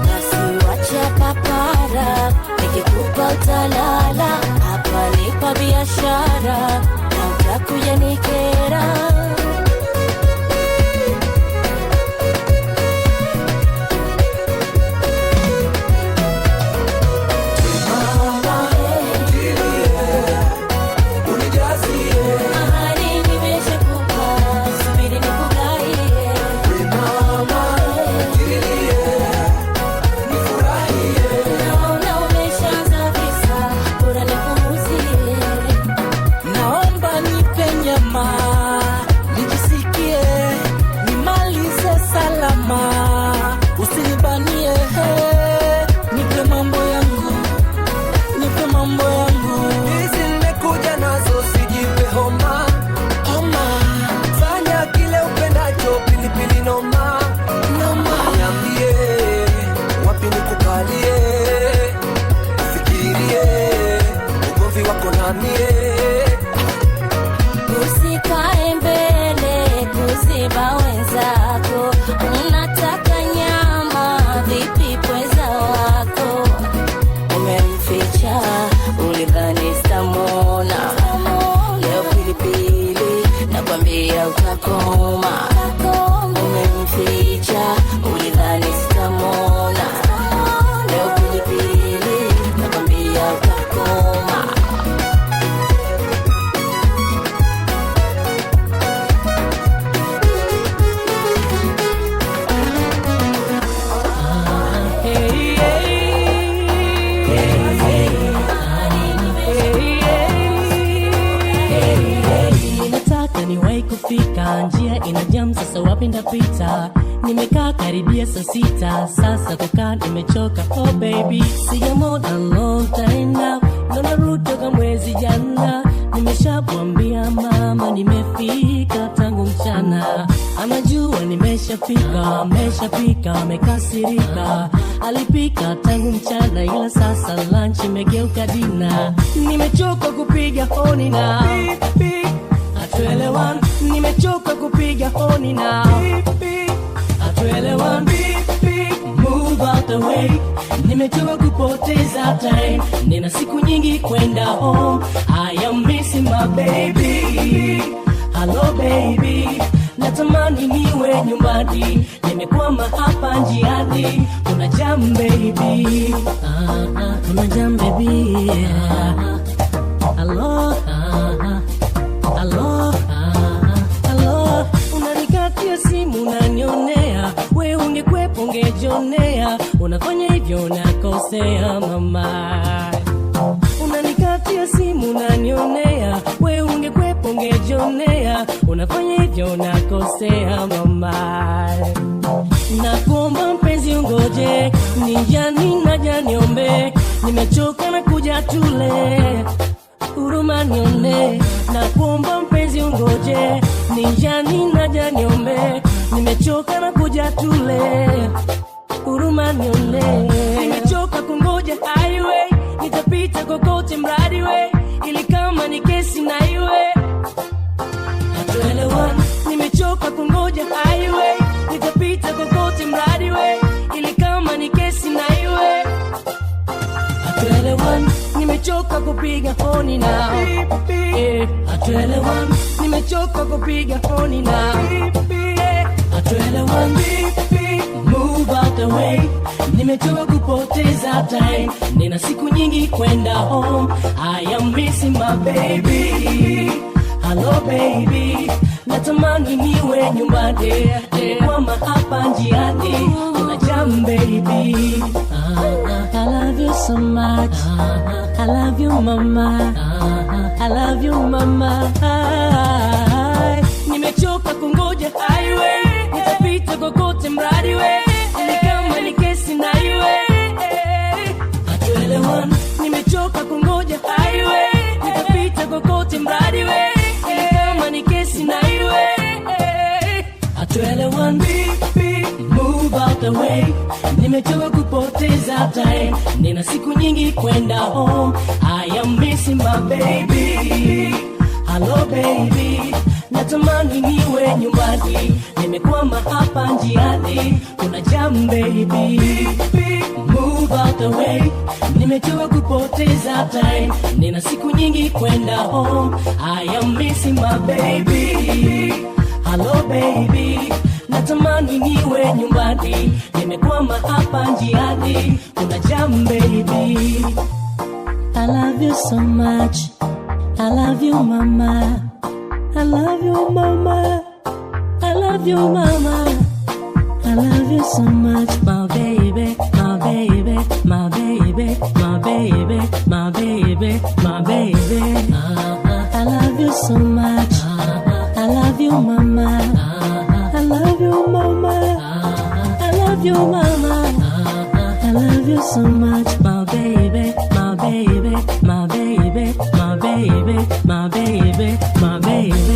Nasiwacha papara, nikikupa utalala, hapa nipa biashara, na utakuja nikera. Mama, nakwambia utakoma. Umenificha ulidhani sitamona, leo pilipili nakwambia utakoma. Niwahi kufika, njia inajam sasa wapi ndapita. Nimekaa karibia saa 6, sasa kukaa nimechoka. Oh baby, sijamona long time now, narudi toka mwezi jana. Nimeshamwambia mama nimefika tangu mchana, anajua nimeshafika, amekasirika. Alipika tangu mchana ila sasa lunch imegeuka dina. Nimechoka kupiga honi na hatuelewani, nimechoka kupiga honi na hatuelewani. Move out the way, nimechoka kupoteza time. Nina siku nyingi kwenda home, I am missing my baby. Hello baby, natamani niwe nyumbani, nimekwama hapa njiani. Kuna jam baby, kuna jam baby. Hello, hello, hello. Unanikatia simu unanionea, we ungekwepo ungejionea. Unafanya hivyo nakosea mama. Unanikatia simu unanionea, we ungekwepo ungejionea. Unafanya hivyo nakosea mama. Nakuomba mpenzi ungoje, nijani naja niombe. Nimechoka na kuja tule, huruma nione. Nakuomba mpenzi ungoje, nijani naja niombe. Nimechoka na kuja tule, huruma nione. Nimechoka kungoja highway, nitapita kokote mradi we, ili kama ni kesi na iwe hatuelewani. Nimechoka kungoja highway, nitapita kokote mradi we, ili kama ni kesi na iwe hatuelewani. Nimechoka kupiga honi na hatuelewani. Nimechoka kupiga honi na hatuelewani. Move out the way, nimechoka kupoteza time. Nina siku nyingi kwenda home, I am missing my baby. Hello baby, natamani niwe nyumbani, nimekwama hapa njiani. Kuna jam baby. I love you so much, I love you mama, I love you mama. Nimechoka kungoja highway, nitapita kokote mradi we, ili kama ni kesi na iwe hatuelewani. Nimechoka kungoja highway, nitapita kokote mradi we, ili kama ni kesi na iwe hatuelewani. Move out the way, nimechoka kupoteza time. Nina siku nyingi kwenda home, I am missing my baby. Hello baby, natamani niwe nyumbani, nimekwama hapa njiani. Kuna jam baby. Move out the way, nimechoka kupoteza time. Nina siku nyingi kwenda home, I am missing my baby. Hello baby, natamani niwe nyumbani, nimekwama hapa njiani. Kuna jam baby. I love you so much, I love you mama, I love you mama, I love you mama. I love you so much, my baby, my baby, my baby, my baby, my baby, my baby. I love you so much, I love you mama, I love you mama, I love you mama. I love you so much, my baby, my baby, my baby, my baby, my baby, my baby.